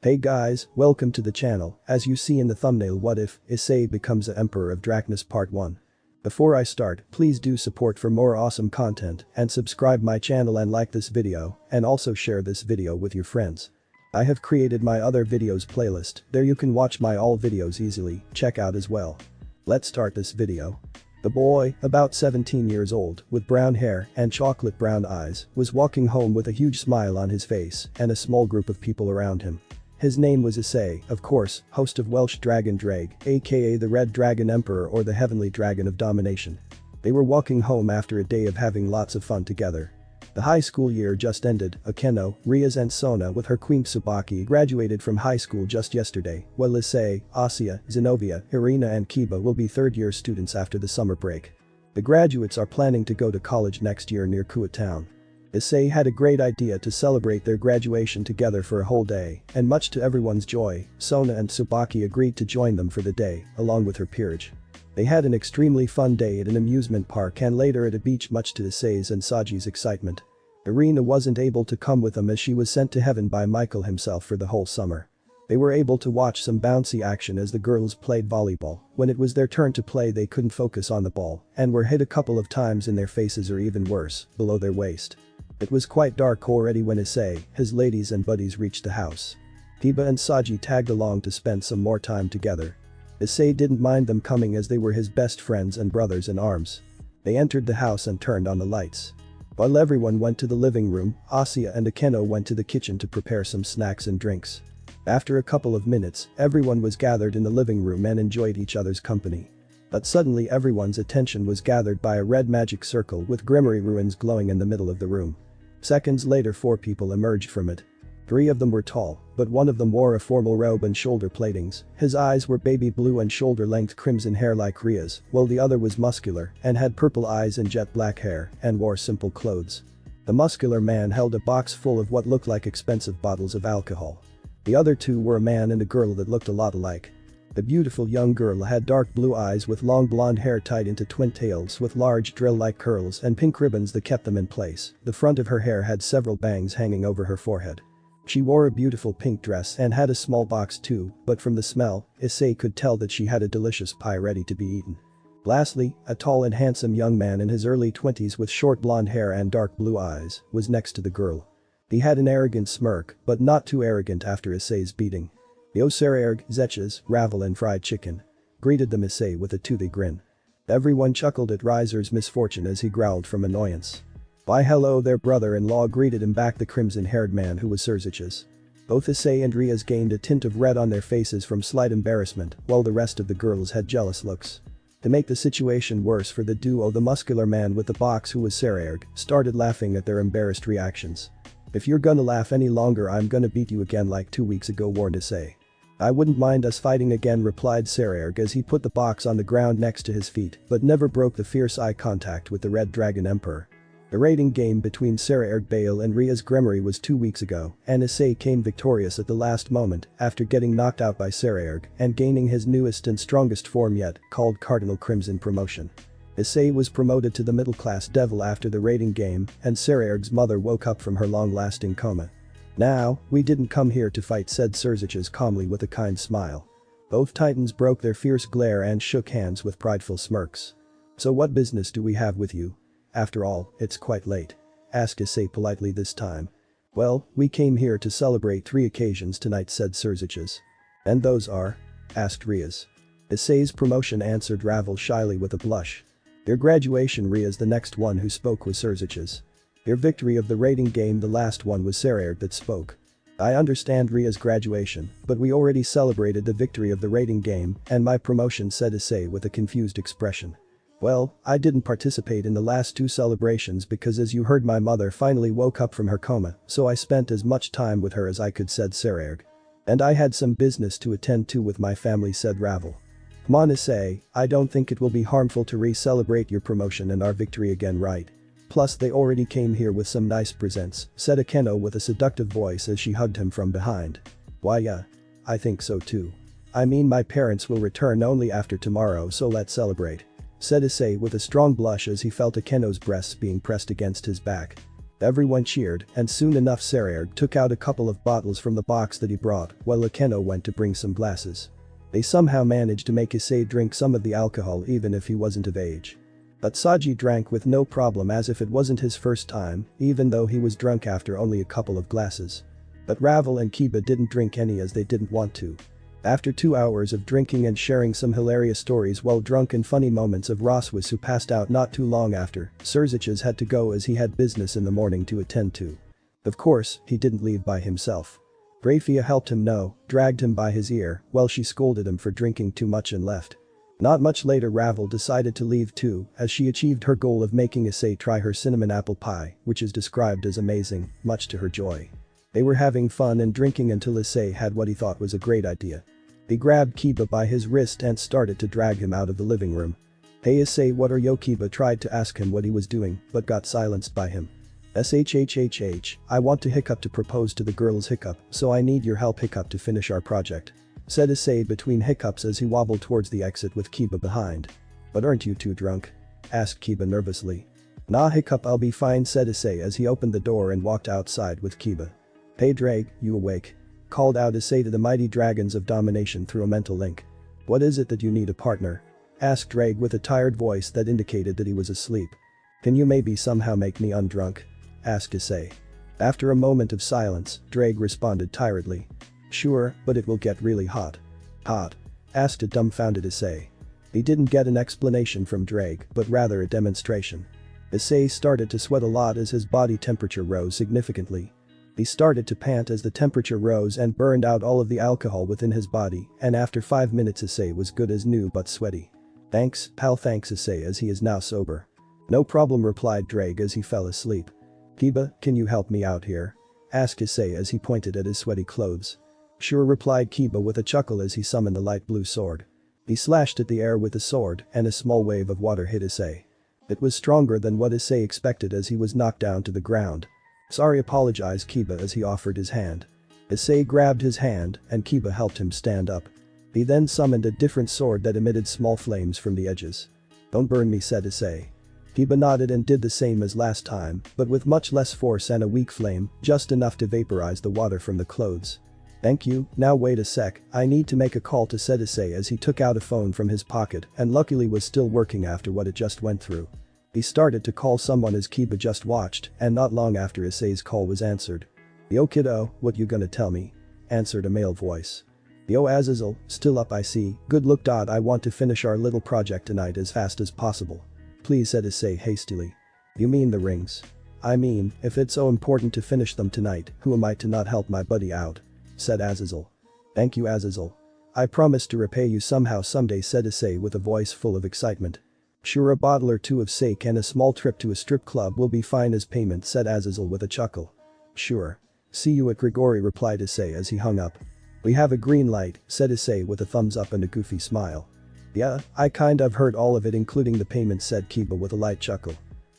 Hey guys, welcome to the channel. As you see in the thumbnail, what if Issei becomes the Emperor of Darkness Part 1. Before I start, please do support for more awesome content and subscribe my channel and like this video and also share this video with your friends. I have created my other videos playlist, there you can watch my all videos easily, check out as well. Let's start this video. The boy, about 17 years old, with brown hair and chocolate brown eyes, was walking home with a huge smile on his face and a small group of people around him. His name was Issei, of course, host of Welsh Dragon Drag, aka the Red Dragon Emperor or the Heavenly Dragon of Domination. They were walking home after a day of having lots of fun together. The high school year just ended. Akeno, Riaz and Sona with her queen Tsubaki graduated from high school just yesterday, while Issei, Asia, Zenobia, Irina and Kiba will be third-year students after the summer break. The graduates are planning to go to college next year near Kuwa town. Issei had a great idea to celebrate their graduation together for a whole day, and much to everyone's joy, Sona and Tsubaki agreed to join them for the day, along with her peerage. They had an extremely fun day at an amusement park and later at a beach, much to Issei's and Saji's excitement. Irina wasn't able to come with them as she was sent to heaven by Michael himself for the whole summer. They were able to watch some bouncy action as the girls played volleyball. When it was their turn to play, they couldn't focus on the ball and were hit a couple of times in their faces, or even worse, below their waist. It was quite dark already when Issei, his ladies and buddies reached the house. Kiba and Saji tagged along to spend some more time together. Issei didn't mind them coming as they were his best friends and brothers in arms. They entered the house and turned on the lights. While everyone went to the living room, Asia and Akeno went to the kitchen to prepare some snacks and drinks. After a couple of minutes, everyone was gathered in the living room and enjoyed each other's company. But suddenly everyone's attention was gathered by a red magic circle with Grimoire ruins glowing in the middle of the room. Seconds later, 4 people emerged from it. 3 of them were tall, but one of them wore a formal robe and shoulder platings. His eyes were baby blue and shoulder-length crimson hair like Ria's, while the other was muscular and had purple eyes and jet black hair and wore simple clothes. The muscular man held a box full of what looked like expensive bottles of alcohol. The other 2 were a man and a girl that looked a lot alike. The beautiful young girl had dark blue eyes with long blonde hair tied into twin tails with large drill-like curls and pink ribbons that kept them in place. The front of her hair had several bangs hanging over her forehead. She wore a beautiful pink dress and had a small box too, but from the smell, Issei could tell that she had a delicious pie ready to be eaten. Lastly, a tall and handsome young man in his early 20s with short blonde hair and dark blue eyes was next to the girl. He had an arrogant smirk, but not too arrogant after Issei's beating. The Osererg, Zetches, Ravel and Fried Chicken greeted them Issei with a toothy grin. Everyone chuckled at Riser's misfortune as he growled from annoyance. Why hello there, brother-in-law, greeted him back the crimson-haired man who was Zetches. Both Issei and Riaz gained a tint of red on their faces from slight embarrassment, while the rest of the girls had jealous looks. To make the situation worse for the duo, the muscular man with the box, who was Sererg, started laughing at their embarrassed reactions. "If you're gonna laugh any longer, I'm gonna beat you again like 2 weeks ago," warned Issei. "I wouldn't mind us fighting again," replied Sererg as he put the box on the ground next to his feet, but never broke the fierce eye contact with the Red Dragon Emperor. The rating game between Sererg Bale and Riaz Grimoire was 2 weeks ago, and Issei came victorious at the last moment after getting knocked out by Sererg and gaining his newest and strongest form yet, called Cardinal Crimson promotion. Issei was promoted to the middle-class devil after the rating game, and Sererg's mother woke up from her long-lasting coma. "Now, we didn't come here to fight," said Zetches calmly with a kind smile. Both titans broke their fierce glare and shook hands with prideful smirks. "So what business do we have with you? After all, it's quite late," asked Issei politely this time. "Well, we came here to celebrate 3 occasions tonight," said Zetches. "And those are?" asked Riaz. "Issei's promotion," answered Ravel shyly with a blush. "Their graduation." Riaz, the next one who spoke, was Zetches. "Their victory of the rating game." The last one was Sererg that spoke. "I understand Ria's graduation, but we already celebrated the victory of the rating game and my promotion," said Issei with a confused expression. "Well, I didn't participate in the last 2 celebrations because, as you heard, my mother finally woke up from her coma, so I spent as much time with her as I could," said Sererg. "And I had some business to attend to with my family," said Ravel. "Come on, Issei, I don't think it will be harmful to re-celebrate your promotion and our victory again, right? Plus they already came here with some nice presents," said Akeno with a seductive voice as she hugged him from behind. "Why yeah. I think so too. I mean, my parents will return only after tomorrow, so let's celebrate," said Issei with a strong blush as he felt Akeno's breasts being pressed against his back. Everyone cheered, and soon enough Sarayard took out a couple of bottles from the box that he brought, while Akeno went to bring some glasses. They somehow managed to make Issei drink some of the alcohol even if he wasn't of age. But Saji drank with no problem as if it wasn't his first time, even though he was drunk after only a couple of glasses. But Ravel and Kiba didn't drink any as they didn't want to. After 2 hours of drinking and sharing some hilarious stories while drunk and funny moments of Roswis who passed out not too long after, Surziches had to go as he had business in the morning to attend to. Of course, he didn't leave by himself. Grafia helped him dragged him by his ear, while she scolded him for drinking too much and left. Not much later Ravel decided to leave too, as she achieved her goal of making Issei try her cinnamon apple pie, which is described as amazing, much to her joy. They were having fun and drinking until Issei had what he thought was a great idea. He grabbed Kiba by his wrist and started to drag him out of the living room. "Hey Issei, what are you?" Kiba tried to ask him what he was doing, but got silenced by him. "Shhhh, I want to hiccup to propose to the girls hiccup, so I need your help hiccup to finish our project," said Issei between hiccups as he wobbled towards the exit with Kiba behind. "But aren't you too drunk?" asked Kiba nervously. "Nah hiccup, I'll be fine," said Issei as he opened the door and walked outside with Kiba. "Hey Drake, you awake?" called out Issei to the mighty dragons of domination through a mental link. "What is it that you need a partner?" asked Drake with a tired voice that indicated that he was asleep. "Can you maybe somehow make me undrunk?" asked Issei. After a moment of silence, Drake responded tiredly. "Sure, but it will get really hot." "Hot?" asked a dumbfounded Issei. He didn't get an explanation from Drake, but rather a demonstration. Issei started to sweat a lot as his body temperature rose significantly. He started to pant as the temperature rose and burned out all of the alcohol within his body, and after 5 minutes Issei was good as new but sweaty. "Thanks, pal," thanks Issei as he is now sober. "No problem," replied Drake as he fell asleep. "Kiba, can you help me out here?" asked Issei as he pointed at his sweaty clothes. "Sure," replied Kiba with a chuckle as he summoned the light blue sword. He slashed at the air with the sword and a small wave of water hit Issei. It was stronger than what Issei expected as he was knocked down to the ground. "Sorry," apologized Kiba as he offered his hand. Issei grabbed his hand and Kiba helped him stand up. He then summoned a different sword that emitted small flames from the edges. "Don't burn me," said Issei. Kiba nodded and did the same as last time, but with much less force and a weak flame, just enough to vaporize the water from the clothes. "Thank you, now wait a sec, I need to make a call to," said Issei as he took out a phone from his pocket and luckily was still working after what it just went through. He started to call someone as Kiba just watched, and not long after Issei's call was answered. "Yo kiddo, what you gonna tell me?" answered a male voice. "Yo Azazel, still up I see, good look. I want to finish our little project tonight as fast as possible. Please," said Issei hastily. "You mean the rings?" "I mean, if it's so important to finish them tonight, who am I to not help my buddy out?" said Azazel. "Thank you Azazel. I promise to repay you somehow someday," said Issei with a voice full of excitement. "Sure, a bottle or two of sake and a small trip to a strip club will be fine as payment," said Azazel with a chuckle. "Sure. See you at Grigori," replied Issei as he hung up. "We have a green light," said Issei with a thumbs up and a goofy smile. "Yeah, I kind of heard all of it including the payment," said Kiba with a light chuckle.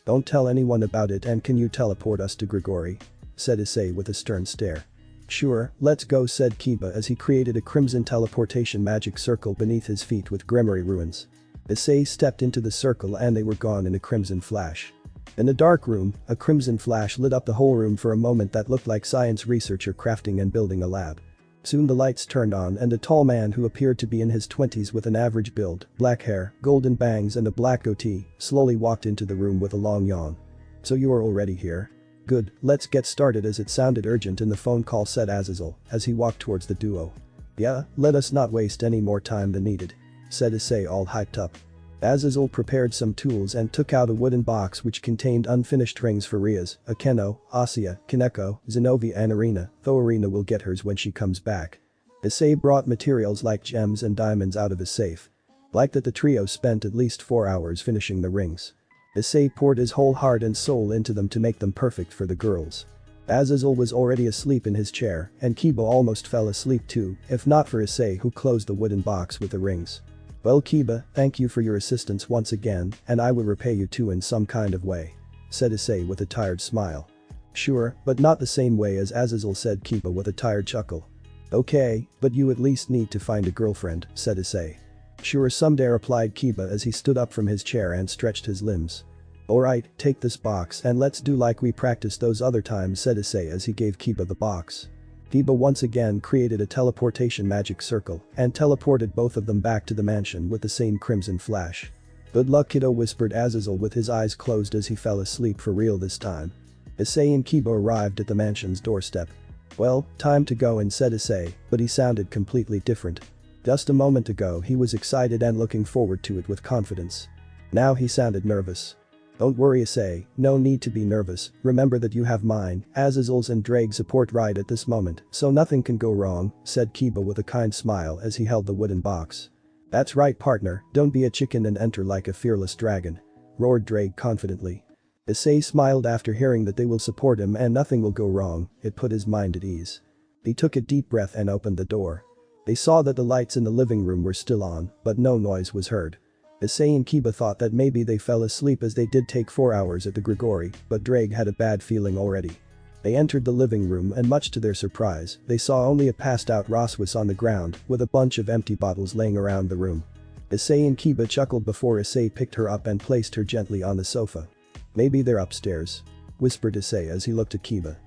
"Don't tell anyone about it, and can you teleport us to Grigori?" said Issei with a stern stare. "Sure, let's go," said Kiba as he created a crimson teleportation magic circle beneath his feet with Grimory ruins. Issei stepped into the circle and they were gone in a crimson flash. In a dark room, a crimson flash lit up the whole room for a moment that looked like science researcher crafting and building a lab. Soon the lights turned on and a tall man who appeared to be in his 20s with an average build, black hair, golden bangs and a black goatee, slowly walked into the room with a long yawn. "So you are already here? Good, let's get started," as it sounded urgent in the phone call, said Azazel as he walked towards the duo. "Yeah, let us not waste any more time than needed," said Issei all hyped up. Azazel prepared some tools and took out a wooden box which contained unfinished rings for Riaz, Akeno, Asia, Kaneko, Zenobia and Arena, though Arena will get hers when she comes back. Issei brought materials like gems and diamonds out of his safe. Like that, the trio spent at least 4 hours finishing the rings. Issei poured his whole heart and soul into them to make them perfect for the girls. Azazel was already asleep in his chair and Kiba almost fell asleep too, if not for Issei who closed the wooden box with the rings. "Well Kiba, thank you for your assistance once again, and I will repay you too in some kind of way," said Issei with a tired smile. "Sure, but not the same way as Azazel," said Kiba with a tired chuckle. "Okay, but you at least need to find a girlfriend," said Issei. "Sure someday," replied Kiba as he stood up from his chair and stretched his limbs. "Alright, take this box and let's do like we practiced those other times," said Issei as he gave Kiba the box. Kiba once again created a teleportation magic circle and teleported both of them back to the mansion with the same crimson flash. "Good luck, kiddo," whispered Azazel with his eyes closed as he fell asleep for real this time. Issei and Kiba arrived at the mansion's doorstep. "Well, time to go in," said Issei, but he sounded completely different. Just a moment ago he was excited and looking forward to it with confidence. Now he sounded nervous. "Don't worry, Issei, no need to be nervous, remember that you have mine, Azazel's and Drake's support right at this moment, so nothing can go wrong," said Kiba with a kind smile as he held the wooden box. "That's right, partner, don't be a chicken and enter like a fearless dragon," roared Drake confidently. Issei smiled after hearing that they will support him and nothing will go wrong, it put his mind at ease. He took a deep breath and opened the door. They saw that the lights in the living room were still on, but no noise was heard. Issei and Kiba thought that maybe they fell asleep as they did take 4 hours at the Grigori, but Drake had a bad feeling already. They entered the living room and much to their surprise, they saw only a passed out Roswis on the ground with a bunch of empty bottles laying around the room. Issei and Kiba chuckled before Issei picked her up and placed her gently on the sofa. "Maybe they're upstairs," whispered Issei as he looked at Kiba.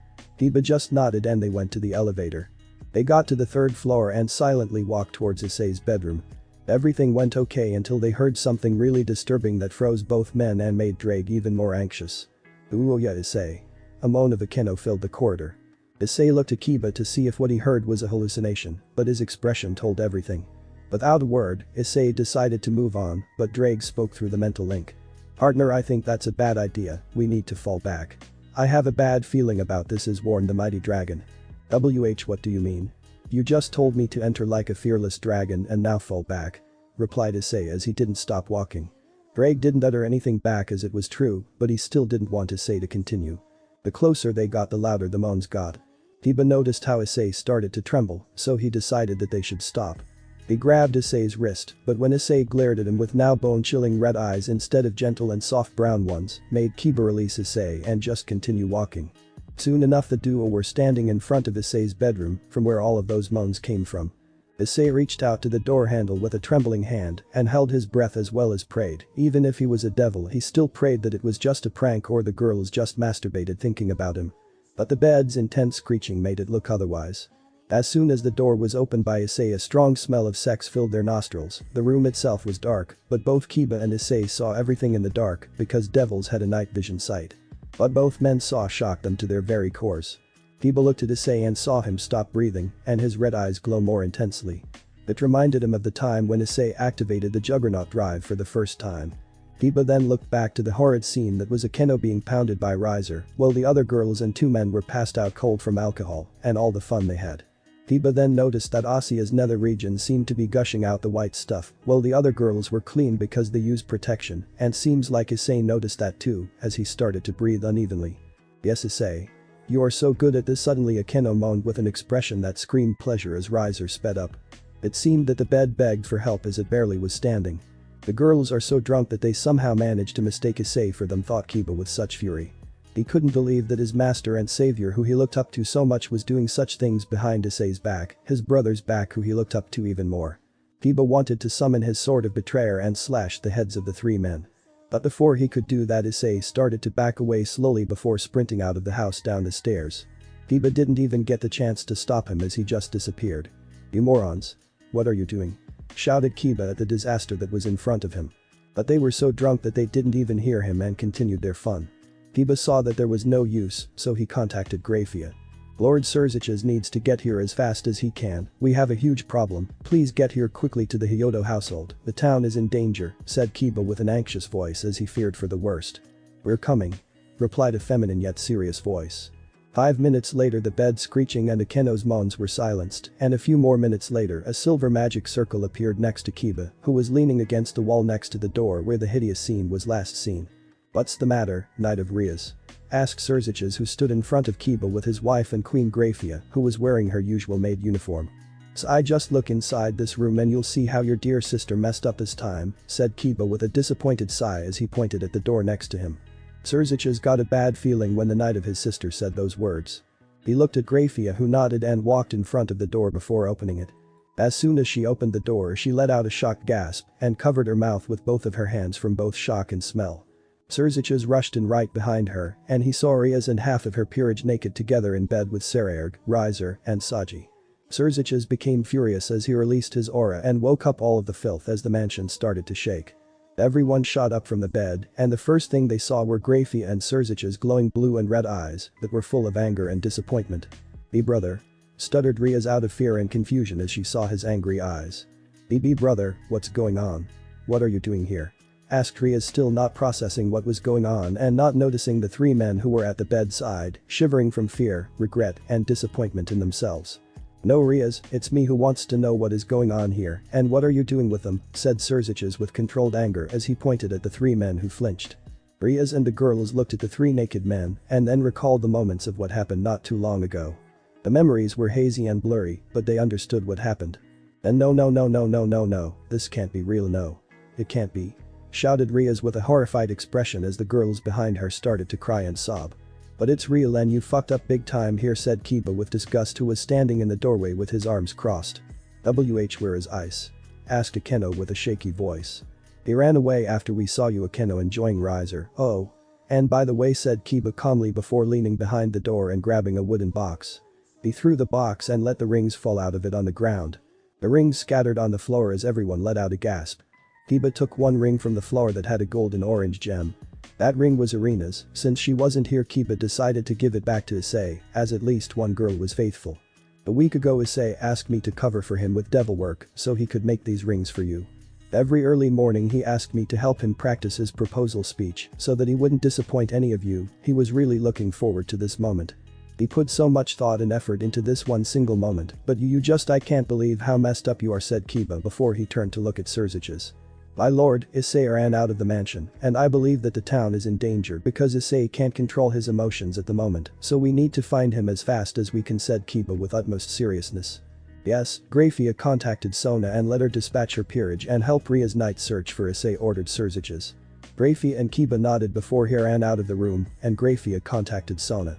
Kiba just nodded and they went to the elevator. They got to the 3rd floor and silently walked towards Issei's bedroom. Everything went okay until they heard something really disturbing that froze both men and made Drake even more anxious. "Ooh, yeah, Issei." A moan of Akeno filled the corridor. Issei looked at Kiba to see if what he heard was a hallucination, but his expression told everything. Without a word, Issei decided to move on, but Drake spoke through the mental link. "Partner, I think that's a bad idea, we need to fall back. I have a bad feeling about this," warned the mighty dragon. What do you mean? "You just told me to enter like a fearless dragon and now fall back," replied Issei as he didn't stop walking. Drake didn't utter anything back as it was true, but he still didn't want Issei to continue. The closer they got, the louder the moans got. Kiba noticed how Issei started to tremble, so he decided that they should stop. He grabbed Issei's wrist, but when Issei glared at him with now bone-chilling red eyes instead of gentle and soft brown ones, made Kiba release Issei and just continue walking. Soon enough the duo were standing in front of Issei's bedroom, from where all of those moans came from. Issei reached out to the door handle with a trembling hand and held his breath as well as prayed. Even if he was a devil, he still prayed that it was just a prank or the girls just masturbated thinking about him. But the bed's intense screeching made it look otherwise. As soon as the door was opened by Issei, a strong smell of sex filled their nostrils. The room itself was dark, but both Kiba and Issei saw everything in the dark because devils had a night vision sight. What both men saw shocked them to their very cores. Kiba looked at Issei and saw him stop breathing, and his red eyes glow more intensely. It reminded him of the time when Issei activated the Juggernaut drive for the first time. Kiba then looked back to the horrid scene that was Akeno being pounded by Riser, while the other girls and 2 men were passed out cold from alcohol, and all the fun they had. Kiba then noticed that Asia's nether region seemed to be gushing out the white stuff, while the other girls were clean because they used protection, and seems like Issei noticed that too, as he started to breathe unevenly. "Yes, Issei. You are so good at this," suddenly Akeno moaned with an expression that screamed pleasure as Riser sped up. It seemed that the bed begged for help as it barely was standing. "The girls are so drunk that they somehow managed to mistake Issei for them," thought Kiba with such fury. He couldn't believe that his master and savior who he looked up to so much was doing such things behind Issei's back, his brother's back who he looked up to even more. Kiba wanted to summon his sword of betrayer and slash the heads of the 3 men. But before he could do that, Issei started to back away slowly before sprinting out of the house down the stairs. Kiba didn't even get the chance to stop him as he just disappeared. "You morons. What are you doing?" shouted Kiba at the disaster that was in front of him. But they were so drunk that they didn't even hear him and continued their fun. Kiba saw that there was no use, so he contacted Grafia. "Lord Surziches needs to get here as fast as he can, we have a huge problem, please get here quickly to the Hyoudou household, the town is in danger," said Kiba with an anxious voice as he feared for the worst. "We're coming," replied a feminine yet serious voice. 5 minutes later the bed screeching and Akeno's moans were silenced, and a few more minutes later a silver magic circle appeared next to Kiba, who was leaning against the wall next to the door where the hideous scene was last seen. "What's the matter, Knight of Rias?" asked Surziches, who stood in front of Kiba with his wife and Queen Grafia, who was wearing her usual maid uniform. "So I just look inside this room and you'll see how your dear sister messed up this time," said Kiba with a disappointed sigh as he pointed at the door next to him. Surziches got a bad feeling when the night of his sister said those words. He looked at Grafia, who nodded and walked in front of the door before opening it. As soon as she opened the door she let out a shocked gasp and covered her mouth with both of her hands from both shock and smell. Serziches rushed in right behind her, and he saw Riaz and half of her peerage naked together in bed with Sarayarg, Rizer, and Saji. Serziches became furious as he released his aura and woke up all of the filth as the mansion started to shake. Everyone shot up from the bed, and the first thing they saw were Grafia and Serziches glowing blue and red eyes that were full of anger and disappointment. "Me brother," stuttered Riaz out of fear and confusion as she saw his angry eyes. "Me brother, what's going on? What are you doing here?" asked Riaz, still not processing what was going on and not noticing the three men who were at the bedside, shivering from fear, regret, and disappointment in themselves. "No Riaz, it's me who wants to know what is going on here and what are you doing with them," said Serziches with controlled anger as he pointed at the three men who flinched. Riaz and the girls looked at the three naked men and then recalled the moments of what happened not too long ago. The memories were hazy and blurry, but they understood what happened. "And no, this can't be real, no. It can't be," shouted Riaz with a horrified expression as the girls behind her started to cry and sob. "But it's real and you fucked up big time here," said Kiba with disgust, who was standing in the doorway with his arms crossed. "Where is Ice?" asked Akeno with a shaky voice. "He ran away after we saw you," Akeno enjoying Rizer. "Oh. And by the way," said Kiba calmly before leaning behind the door and grabbing a wooden box. He threw the box and let the rings fall out of it on the ground. The rings scattered on the floor as everyone let out a gasp. Kiba took one ring from the floor that had a golden orange gem. That ring was Irina's. Since she wasn't here, Kiba decided to give it back to Issei, as at least one girl was faithful. "A week ago Issei asked me to cover for him with devil work so he could make these rings for you. Every early morning he asked me to help him practice his proposal speech so that he wouldn't disappoint any of you. He was really looking forward to this moment. He put so much thought and effort into this one single moment, but I can't believe how messed up you are," said Kiba before he turned to look at Serziches. "My lord, Issei ran out of the mansion, and I believe that the town is in danger because Issei can't control his emotions at the moment, so we need to find him as fast as we can," said Kiba with utmost seriousness. "Yes, Grafia contacted Sona and let her dispatch her peerage and help Ria's night search for Issei," ordered Serziches. Grafia and Kiba nodded before he ran out of the room, and Grafia contacted Sona.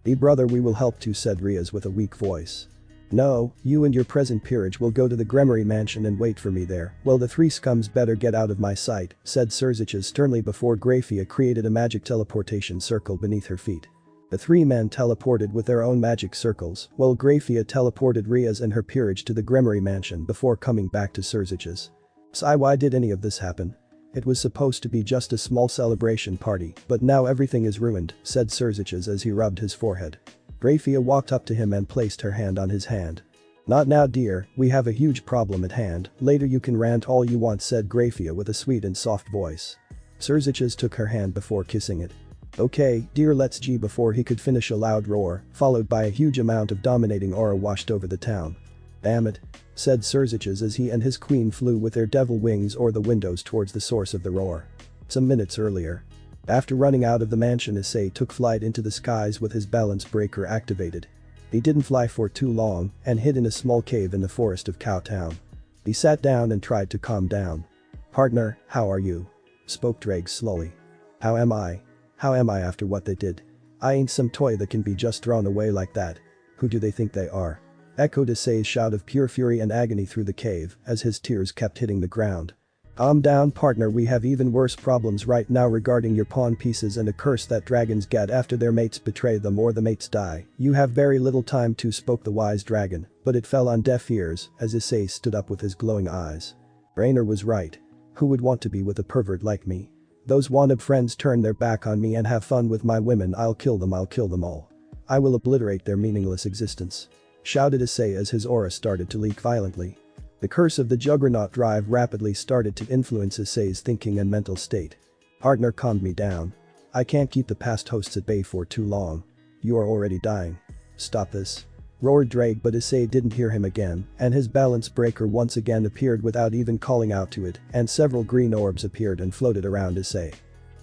"Me brother, we will help too," said Riaz with a weak voice. "No, you and your present peerage will go to the Gremory mansion and wait for me there. Well, the three scums better get out of my sight," said Serziches sternly before Grafia created a magic teleportation circle beneath her feet. The three men teleported with their own magic circles, while Grafia teleported Riaz and her peerage to the Gremory mansion before coming back to Serziches. "Sai, why did any of this happen? It was supposed to be just a small celebration party, but now everything is ruined," said Serziches as he rubbed his forehead. Grafia walked up to him and placed her hand on his hand. "Not now, dear, we have a huge problem at hand, later you can rant all you want," said Grafia with a sweet and soft voice. Serziches took her hand before kissing it. "Okay, dear, let's G," before he could finish a loud roar, followed by a huge amount of dominating aura washed over the town. "Damn it," said Serziches as he and his queen flew with their devil wings or the windows towards the source of the roar. Some minutes earlier. After running out of the mansion, Issei took flight into the skies with his balance breaker activated. He didn't fly for too long and hid in a small cave in the forest of Cowtown. He sat down and tried to calm down. "Partner, how are you?" spoke Drake slowly. How am I after what they did? I ain't some toy that can be just thrown away like that. Who do they think they are?" echoed Issei's shout of pure fury and agony through the cave as his tears kept hitting the ground. "Calm down, partner, we have even worse problems right now regarding your pawn pieces and a curse that dragons get after their mates betray them or the mates die. You have very little time to," spoke the wise dragon, but it fell on deaf ears as Issei stood up with his glowing eyes. Rainer was right. Who would want to be with a pervert like me? Those wanted friends turn their back on me and have fun with my women. I'll kill them all. I will obliterate their meaningless existence," shouted Issei as his aura started to leak violently. The curse of the Juggernaut Drive rapidly started to influence Issei's thinking and mental state. "Partner, calm me down. I can't keep the past hosts at bay for too long. You are already dying. Stop this," roared Drake, but Issei didn't hear him again, and his balance breaker once again appeared without even calling out to it, and several green orbs appeared and floated around Issei.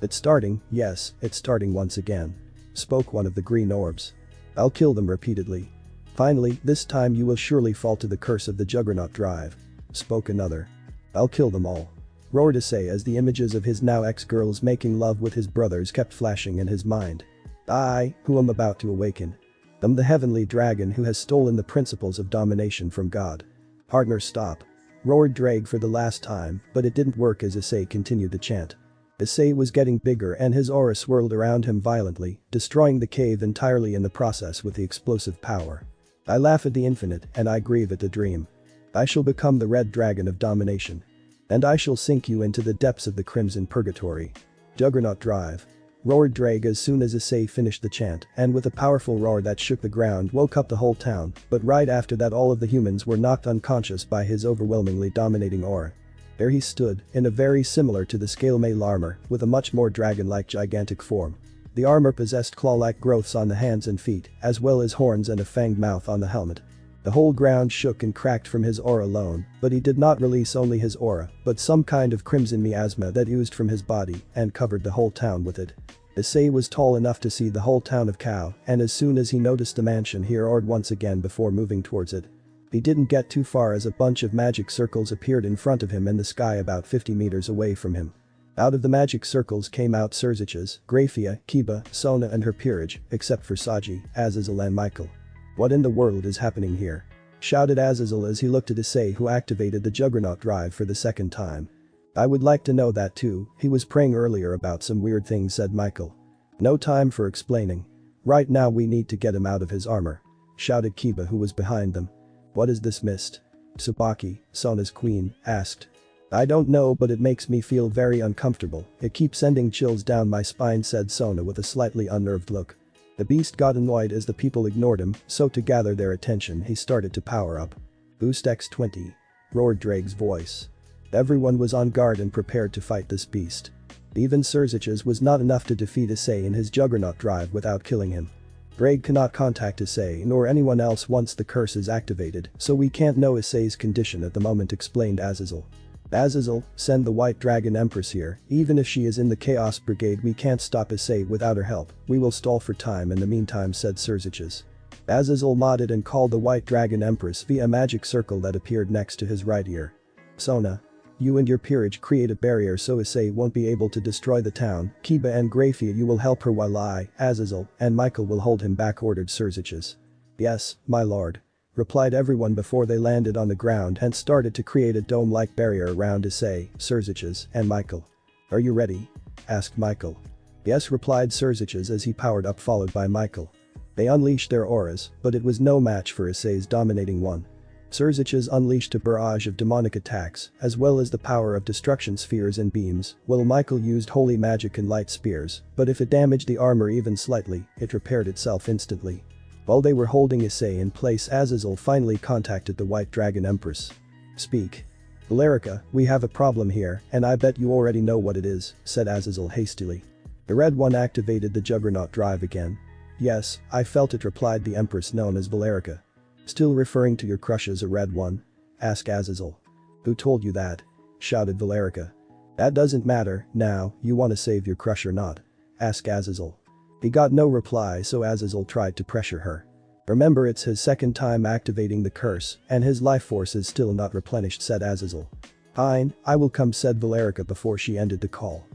"It's starting, yes, it's starting once again," spoke one of the green orbs. "I'll kill them repeatedly. Finally, this time you will surely fall to the curse of the Juggernaut Drive," spoke another. "I'll kill them all," roared Issei as the images of his now ex-girls making love with his brothers kept flashing in his mind. "I, who am about to awaken. I'm the heavenly dragon who has stolen the principles of domination from God." "Partner, stop," roared Drake for the last time, but it didn't work as Issei continued the chant. Issei was getting bigger and his aura swirled around him violently, destroying the cave entirely in the process with the explosive power. I laugh at the infinite and I grieve at the dream. I shall become the red dragon of domination. And I shall sink you into the depths of the crimson purgatory. Juggernaut drive. Roared Drake as soon as Issei finished the chant, and with a powerful roar that shook the ground woke up the whole town, but right after that all of the humans were knocked unconscious by his overwhelmingly dominating aura. There he stood, in a very similar to the scale mail armor, with a much more dragon-like gigantic form. The armor possessed claw-like growths on the hands and feet, as well as horns and a fanged mouth on the helmet. The whole ground shook and cracked from his aura alone, but he did not release only his aura, but some kind of crimson miasma that oozed from his body and covered the whole town with it. Issei was tall enough to see the whole town of Kao, and as soon as he noticed the mansion he roared once again before moving towards it. He didn't get too far as a bunch of magic circles appeared in front of him in the sky about 50 meters away from him. Out of the magic circles came out Surziches, Grafia, Kiba, Sona and her peerage, except for Saji, Azazel and Michael. What in the world is happening here? Shouted Azazel as he looked at Issei, who activated the Juggernaut drive for the second time. I would like to know that too, he was praying earlier about some weird things, said Michael. No time for explaining. Right now we need to get him out of his armor. Shouted Kiba, who was behind them. What is this mist? Tsubaki, Sona's queen, asked. I don't know, but it makes me feel very uncomfortable. It keeps sending chills down my spine, said Sona with a slightly unnerved look. The beast got annoyed as the people ignored him, so to gather their attention he started to power up. Boost X20. Roared Drake's voice. Everyone was on guard and prepared to fight this beast. Even Surziches was not enough to defeat Issei in his Juggernaut drive without killing him. Drake cannot contact Issei nor anyone else once the curse is activated, so we can't know Issei's condition at the moment, explained Azazel. Azazel, send the White Dragon Empress here. Even if she is in the Chaos Brigade we can't stop Issei without her help. We will stall for time in the meantime, said Surziches. Azazel nodded and called the White Dragon Empress via a magic circle that appeared next to his right ear. Sona. You and your peerage create a barrier so Issei won't be able to destroy the town. Kiba and Grafia, you will help her while I, Azazel, and Michael will hold him back, ordered Surziches. Yes, my lord. Replied everyone before they landed on the ground and started to create a dome-like barrier around Issei, Surziches, and Michael. Are you ready? Asked Michael. Yes, replied Surziches as he powered up, followed by Michael. They unleashed their auras, but it was no match for Issei's dominating one. Surziches unleashed a barrage of demonic attacks, as well as the power of destruction spheres and beams, while Michael used holy magic and light spears, but if it damaged the armor even slightly, it repaired itself instantly. While they were holding Issei in place, Azazel finally contacted the White Dragon Empress. Speak. Valerica, we have a problem here, and I bet you already know what it is, said Azazel hastily. The Red One activated the Juggernaut drive again. Yes, I felt it, replied the Empress known as Valerica. Still referring to your crush as a Red One? Asked Azazel. Who told you that? Shouted Valerica. That doesn't matter, now, you want to save your crush or not? Asked Azazel. He got no reply, so Azazel tried to pressure her. Remember, it's his second time activating the curse, and his life force is still not replenished, said Azazel. Fine, I will come, said Valerica before she ended the call.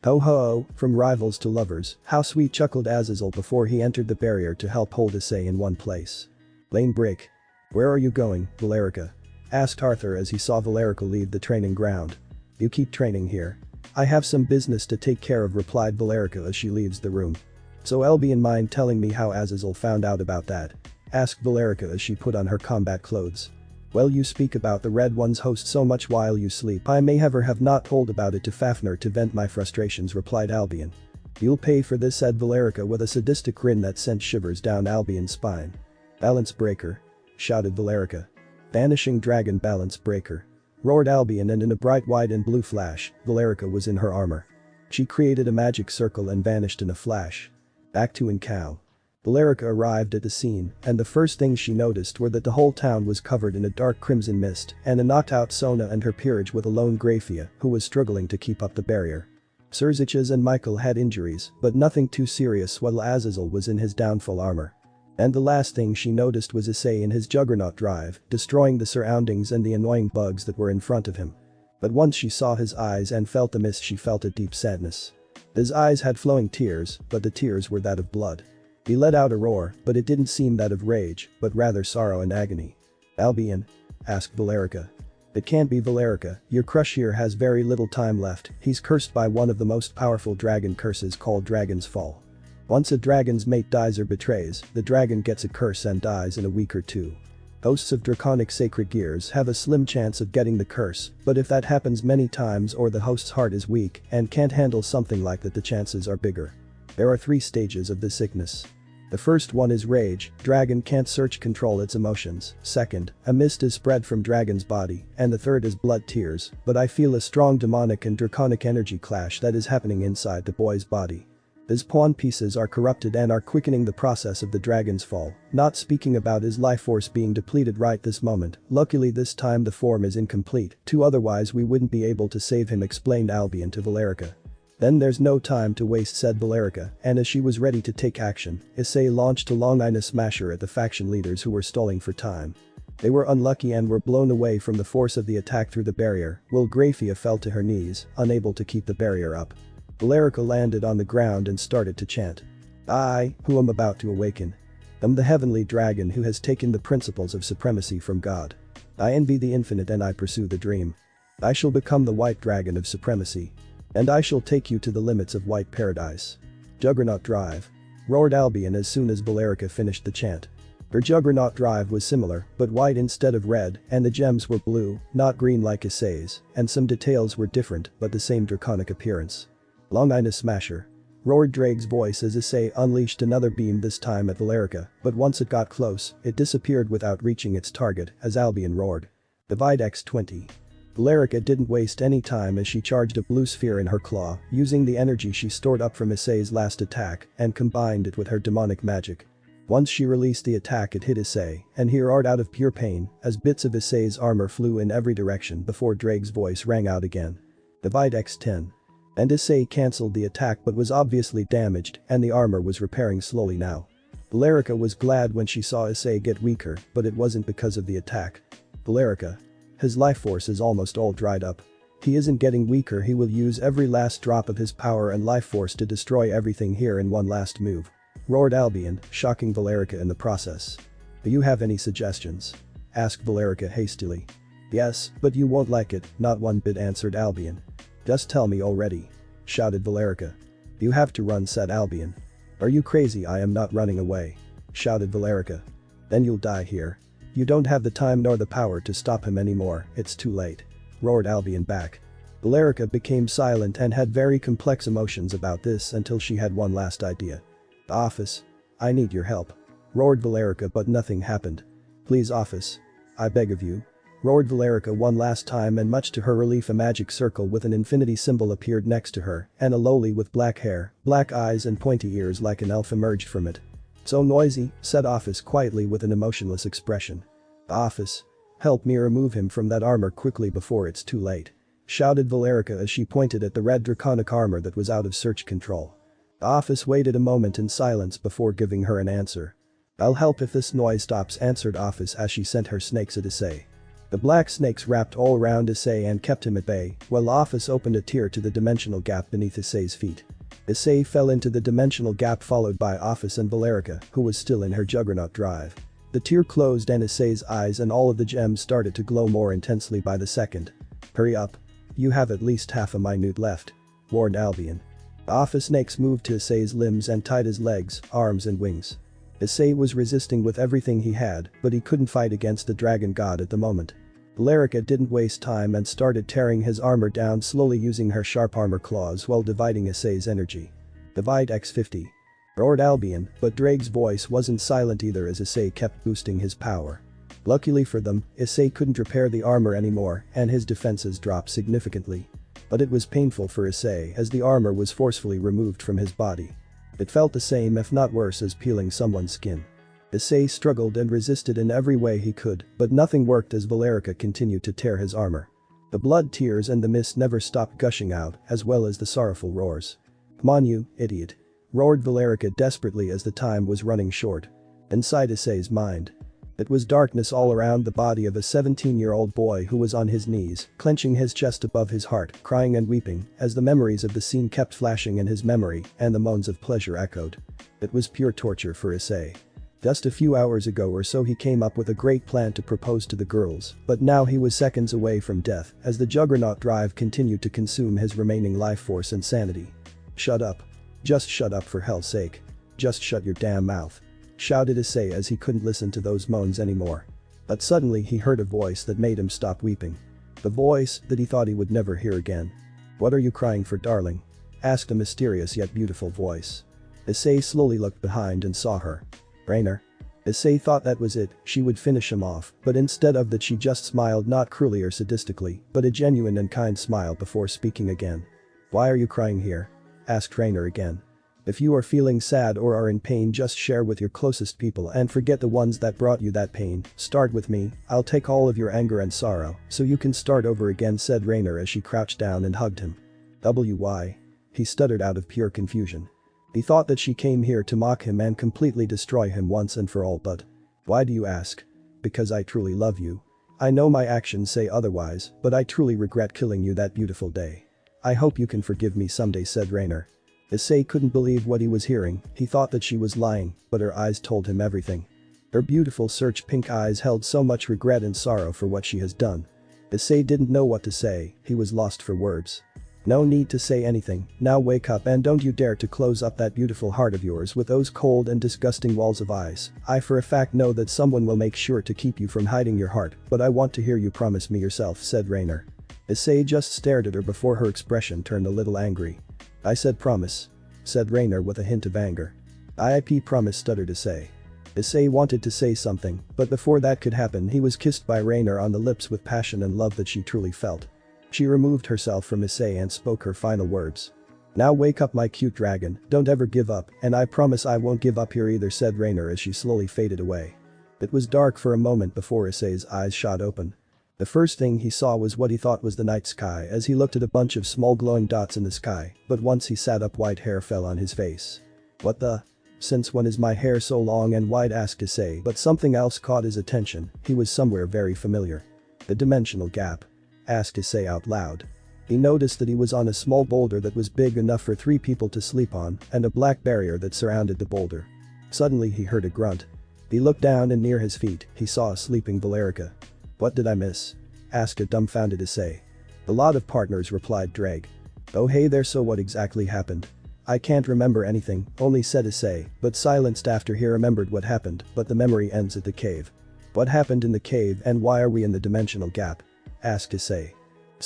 Ho ho, from rivals to lovers, how sweet, chuckled Azazel before he entered the barrier to help hold Issei in one place. Lane break. Where are you going, Valerica? Asked Arthur as he saw Valerica leave the training ground. You keep training here. I have some business to take care of, replied Valerica as she leaves the room. So I'll be in mind telling me how Azazel found out about that? Asked Valerica as she put on her combat clothes. Well, you speak about the Red One's host so much while you sleep, I may have not told about it to Fafnir to vent my frustrations, replied Albion. You'll pay for this, said Valerica with a sadistic grin that sent shivers down Albion's spine. Balance breaker. Shouted Valerica. Vanishing dragon balance breaker. Roared Albion, and in a bright white and blue flash, Valerica was in her armor. She created a magic circle and vanished in a flash. Back to Incao. Valerica arrived at the scene, and the first things she noticed were that the whole town was covered in a dark crimson mist, and a knocked out Sona and her peerage with a lone Grafia, who was struggling to keep up the barrier. Surziches and Michael had injuries, but nothing too serious, while Azazel was in his downfall armor. And the last thing she noticed was Issei in his Juggernaut drive, destroying the surroundings and the annoying bugs that were in front of him. But once she saw his eyes and felt the mist, she felt a deep sadness. His eyes had flowing tears, but the tears were that of blood. He let out a roar, but it didn't seem that of rage, but rather sorrow and agony. Albion? Asked Valerica. It can't be Valerica, your crush here has very little time left, he's cursed by one of the most powerful dragon curses called Dragon's Fall. Once a dragon's mate dies or betrays, the dragon gets a curse and dies in a week or two. Hosts of draconic sacred gears have a slim chance of getting the curse, but if that happens many times or the host's heart is weak and can't handle something like that, the chances are bigger. There are 3 stages of this sickness. The first one is rage, dragon can't control its emotions. Second, a mist is spread from dragon's body, and the third is blood tears, but I feel a strong demonic and draconic energy clash that is happening inside the boy's body. His pawn pieces are corrupted and are quickening the process of the dragon's fall, not speaking about his life force being depleted right this moment. Luckily this time the form is incomplete, too, otherwise we wouldn't be able to save him, explained Albion to Valerica. Then there's no time to waste, said Valerica, and as she was ready to take action, Issei launched a long-ina smasher at the faction leaders who were stalling for time. They were unlucky and were blown away from the force of the attack through the barrier, while Grafia fell to her knees, unable to keep the barrier up. Valerica landed on the ground and started to chant. I, who am about to awaken, am the heavenly dragon who has taken the principles of supremacy from God. I envy the infinite and I pursue the dream. I shall become the white dragon of supremacy. And I shall take you to the limits of white paradise. Juggernaut drive, roared Albion as soon as Valerica finished the chant. Her juggernaut drive was similar, but white instead of red, and the gems were blue, not green like Issei's, and some details were different but the same draconic appearance. Long-ina smasher, roared Drake's voice as Issei unleashed another beam, this time at Valerica, but once it got close, it disappeared without reaching its target as Albion roared. Divide x20. Valerica didn't waste any time as she charged a blue sphere in her claw, using the energy she stored up from Issei's last attack and combined it with her demonic magic. Once she released the attack, it hit Issei, and he roared out of pure pain as bits of Issei's armor flew in every direction before Drake's voice rang out again. Divide x10. And Issei cancelled the attack but was obviously damaged and the armor was repairing slowly now. Valerica was glad when she saw Issei get weaker, but it wasn't because of the attack. Valerica. His life force is almost all dried up. He isn't getting weaker, he will use every last drop of his power and life force to destroy everything here in one last move. Roared Albion, shocking Valerica in the process. Do you have any suggestions? Asked Valerica hastily. Yes, but you won't like it, not one bit, answered Albion. Just tell me already. Shouted Valerica. You have to run, said Albion. Are you crazy? I am not running away. Shouted Valerica. Then you'll die here. You don't have the time nor the power to stop him anymore, it's too late. Roared Albion back. Valerica became silent and had very complex emotions about this until she had one last idea. Office. I need your help. Roared Valerica, but nothing happened. Please, Office. I beg of you. Roared Valerica one last time, and much to her relief a magic circle with an infinity symbol appeared next to her, and a loli with black hair, black eyes and pointy ears like an elf emerged from it. So noisy, said Office quietly with an emotionless expression. Office. Help me remove him from that armor quickly before it's too late. Shouted Valerica as she pointed at the red draconic armor that was out of search control. Office waited a moment in silence before giving her an answer. I'll help if this noise stops, answered Office as she sent her snakes at Issei. The black snakes wrapped all around Issei and kept him at bay, while Office opened a tear to the dimensional gap beneath Issei's feet. Issei fell into the dimensional gap, followed by Office and Valerica, who was still in her juggernaut drive. The tear closed and Issei's eyes and all of the gems started to glow more intensely by the second. Hurry up. You have at least half a minute left. Warned Albion. Office snakes moved to Issei's limbs and tied his legs, arms and wings. Issei was resisting with everything he had, but he couldn't fight against the dragon god at the moment. Valerica didn't waste time and started tearing his armor down slowly using her sharp armor claws while dividing Issei's energy. Divide x50. Roared Albion, but Drake's voice wasn't silent either as Issei kept boosting his power. Luckily for them, Issei couldn't repair the armor anymore and his defenses dropped significantly. But it was painful for Issei as the armor was forcefully removed from his body. It felt the same if not worse as peeling someone's skin. Issei struggled and resisted in every way he could, but nothing worked as Valerica continued to tear his armor. The blood tears and the mist never stopped gushing out, as well as the sorrowful roars. Come on, you idiot. Roared Valerica desperately as the time was running short. Inside Issei's mind. It was darkness all around the body of a 17-year-old boy who was on his knees, clenching his chest above his heart, crying and weeping, as the memories of the scene kept flashing in his memory and the moans of pleasure echoed. It was pure torture for Issei. Just a few hours ago or so he came up with a great plan to propose to the girls, but now he was seconds away from death as the juggernaut drive continued to consume his remaining life force and sanity. "Shut up. Just shut up for hell's sake. Just shut your damn mouth," shouted Issei as he couldn't listen to those moans anymore. But suddenly he heard a voice that made him stop weeping. The voice that he thought he would never hear again. "What are you crying for, darling?" asked a mysterious yet beautiful voice. Issei slowly looked behind and saw her. "Rainer." Issei thought that was it, she would finish him off, but instead of that she just smiled, not cruelly or sadistically, but a genuine and kind smile before speaking again. "Why are you crying here?" asked Rainer again. "If you are feeling sad or are in pain, just share with your closest people and forget the ones that brought you that pain. Start with me, I'll take all of your anger and sorrow so you can start over again," said Rainer as she crouched down and hugged him. "Why?" he stuttered out of pure confusion. He thought that she came here to mock him and completely destroy him once and for all, but why do you ask? "Because I truly love you. I know my actions say otherwise, but I truly regret killing you that beautiful day. I hope you can forgive me someday," said Rainer. Issei couldn't believe what he was hearing, he thought that she was lying, but her eyes told him everything. Her beautiful search pink eyes held so much regret and sorrow for what she has done. Issei didn't know what to say, he was lost for words. "No need to say anything, now wake up and don't you dare to close up that beautiful heart of yours with those cold and disgusting walls of ice. I for a fact know that someone will make sure to keep you from hiding your heart, but I want to hear you promise me yourself," said Rainer. Issei just stared at her before her expression turned a little angry. "I said promise," said Rainer with a hint of anger. "IIP promise," stuttered Issei. Issei wanted to say something, but before that could happen he was kissed by Rainer on the lips with passion and love that she truly felt. She removed herself from Issei and spoke her final words. "Now wake up, my cute dragon, don't ever give up, and I promise I won't give up here either," said Rainer as she slowly faded away. It was dark for a moment before Issei's eyes shot open. The first thing he saw was what he thought was the night sky as he looked at a bunch of small glowing dots in the sky, but once he sat up, white hair fell on his face. "What the? Since when is my hair so long and white?" asked Issei, but something else caught his attention, he was somewhere very familiar. "The dimensional gap?" asked Issei out loud. He noticed that he was on a small boulder that was big enough for 3 people to sleep on and a black barrier that surrounded the boulder. Suddenly he heard a grunt. He looked down and near his feet, he saw a sleeping Valerica. "What did I miss?" asked a dumbfounded Issei. "A lot of partners," replied Drake. "Oh hey there, so what exactly happened?" "I can't remember anything," only said Issei, but silenced after he remembered what happened, but the memory ends at the cave. "What happened in the cave and why are we in the dimensional gap?" asked Issei.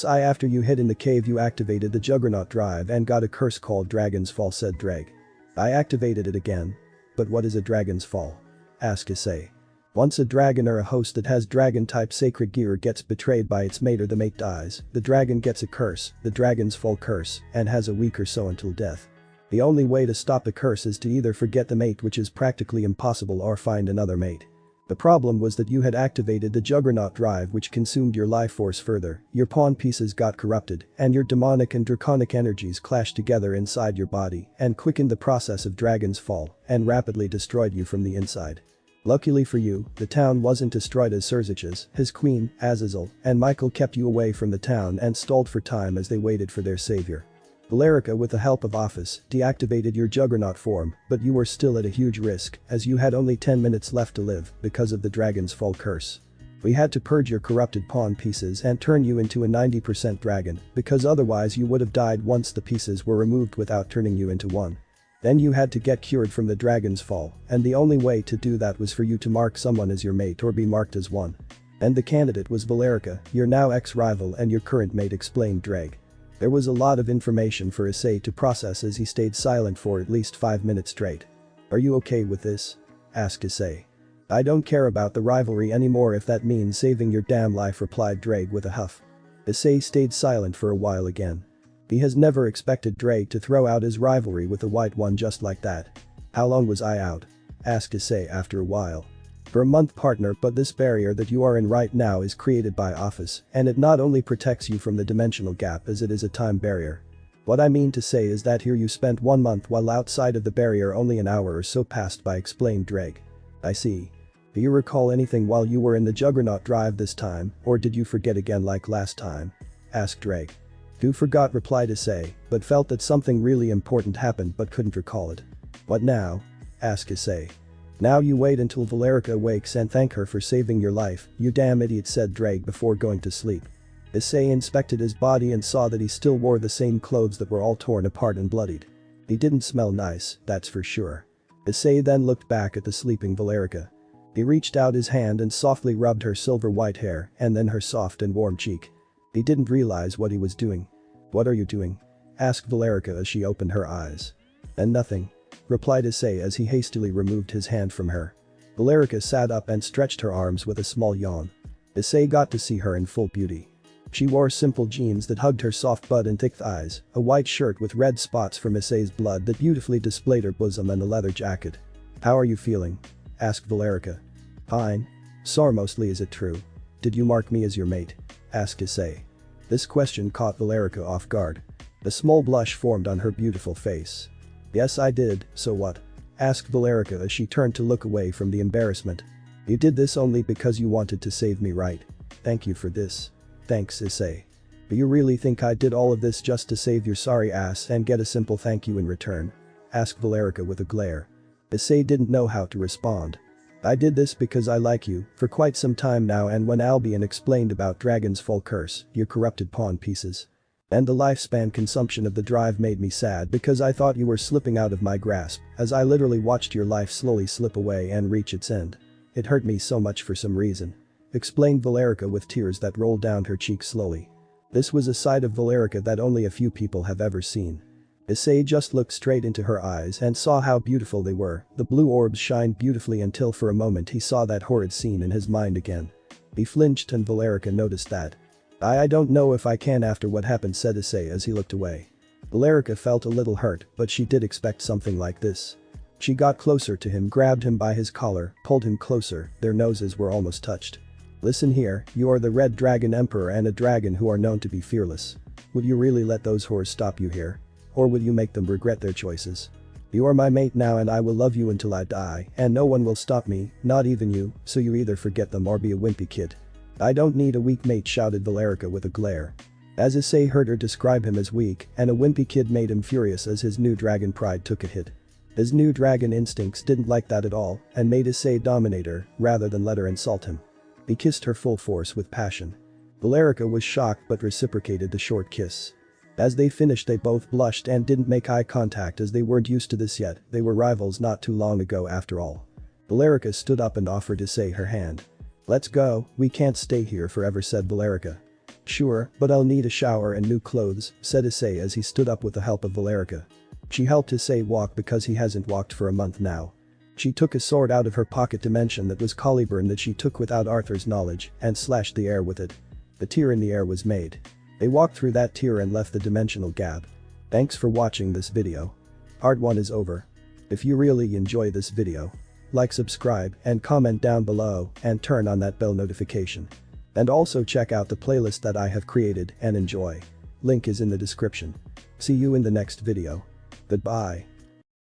After you hid in the cave you activated the Juggernaut drive and got a curse called Dragon's Fall," said Drake. "I activated it again. But what is a Dragon's Fall?" asked Issei. "Once a dragon or a host that has dragon-type sacred gear gets betrayed by its mate or the mate dies, the dragon gets a curse, the Dragon's Fall curse, and has a week or so until death. The only way to stop the curse is to either forget the mate, which is practically impossible, or find another mate. The problem was that you had activated the Juggernaut drive, which consumed your life force further, your pawn pieces got corrupted, and your demonic and draconic energies clashed together inside your body and quickened the process of Dragon's Fall and rapidly destroyed you from the inside. Luckily for you, the town wasn't destroyed as Surzich's, his queen, Azazel, and Michael kept you away from the town and stalled for time as they waited for their savior. Valerica, with the help of Office, deactivated your Juggernaut form, but you were still at a huge risk as you had only 10 minutes left to live because of the Dragon's Fall curse. We had to purge your corrupted pawn pieces and turn you into a 90% dragon because otherwise you would have died once the pieces were removed without turning you into one. Then you had to get cured from the Dragon's Fall, and the only way to do that was for you to mark someone as your mate or be marked as one. And the candidate was Valerica, your now ex-rival and your current mate," explained Drake. There was a lot of information for Issei to process as he stayed silent for at least 5 minutes straight. "Are you okay with this?" asked Issei. "I don't care about the rivalry anymore if that means saving your damn life," replied Drake with a huff. Issei stayed silent for a while again. He has never expected Drake to throw out his rivalry with the White One just like that. "How long was I out?" asked Issei after a while. "For a month, partner, but this barrier that you are in right now is created by Office, and it not only protects you from the dimensional gap as it is a time barrier. What I mean to say is that here you spent 1 month while outside of the barrier only an hour or so passed by," explained Drake. "I see. Do you recall anything while you were in the Juggernaut drive this time, or did you forget again like last time?" asked Drake. "You forgot," replied Issei, but felt that something really important happened but couldn't recall it. "What now?" asked Issei. Now you wait until Valerica wakes and thank her for saving your life, you damn idiot, said Drake before going to sleep. Issei inspected his body and saw that he still wore the same clothes that were all torn apart and bloodied. He didn't smell nice, that's for sure. Issei then looked back at the sleeping Valerica. He reached out his hand and softly rubbed her silver white hair and then her soft and warm cheek. He didn't realize what he was doing. What are you doing? Asked Valerica as she opened her eyes. And nothing, replied Issei as he hastily removed his hand from her. Valerica sat up and stretched her arms with a small yawn. Issei got to see her in full beauty. She wore simple jeans that hugged her soft butt and thick thighs, a white shirt with red spots from Issei's blood that beautifully displayed her bosom and a leather jacket. How are you feeling? Asked Valerica. Fine. Sore mostly, is it true? Did you mark me as your mate? Asked Issei. This question caught Valerica off guard. A small blush formed on her beautiful face. Yes, I did, so what? Asked Valerica as she turned to look away from the embarrassment. You did this only because you wanted to save me, right? Thank you for this. Thanks, Issei. But you really think I did all of this just to save your sorry ass and get a simple thank you in return? Asked Valerica with a glare. Issei didn't know how to respond. I did this because I like you for quite some time now, and when Albion explained about Dragon's Fall curse, your corrupted pawn pieces. And the lifespan consumption of the drive made me sad because I thought you were slipping out of my grasp as I literally watched your life slowly slip away and reach its end. It hurt me so much for some reason. Explained Valerica with tears that rolled down her cheeks slowly. This was a side of Valerica that only a few people have ever seen. Issei just looked straight into her eyes and saw how beautiful they were. The blue orbs shined beautifully until for a moment he saw that horrid scene in his mind again. He flinched and Valerica noticed that. I don't know if I can after what happened, said Issei as he looked away. Valerica felt a little hurt, but she did expect something like this. She got closer to him, grabbed him by his collar, pulled him closer, their noses were almost touched. Listen here, you are the Red Dragon Emperor and a dragon who are known to be fearless. Would you really let those whores stop you here? Or would you make them regret their choices? You are my mate now and I will love you until I die, and no one will stop me, not even you, so you either forget them or be a wimpy kid. I don't need a weak mate, shouted Valerica with a glare. As Issei heard her describe him as weak, and a wimpy kid made him furious as his new dragon pride took a hit. His new dragon instincts didn't like that at all and made Issei dominate her rather than let her insult him. He kissed her full force with passion. Valerica was shocked but reciprocated the short kiss. As they finished they both blushed and didn't make eye contact as they weren't used to this yet, they were rivals not too long ago after all. Valerica stood up and offered Issei her hand. Let's go, we can't stay here forever, said Valerica. Sure, but I'll need a shower and new clothes, said Issei as he stood up with the help of Valerica. She helped Issei walk because he hasn't walked for a month now. She took a sword out of her pocket dimension that was Caliburn that she took without Arthur's knowledge and slashed the air with it. The tear in the air was made. They walked through that tear and left the dimensional gap. Thanks for watching this video. Part 1 is over. If you really enjoy this video, like, subscribe, and comment down below and turn on that bell notification. And also check out the playlist that I have created and enjoy. Link is in the description. See you in the next video. Goodbye.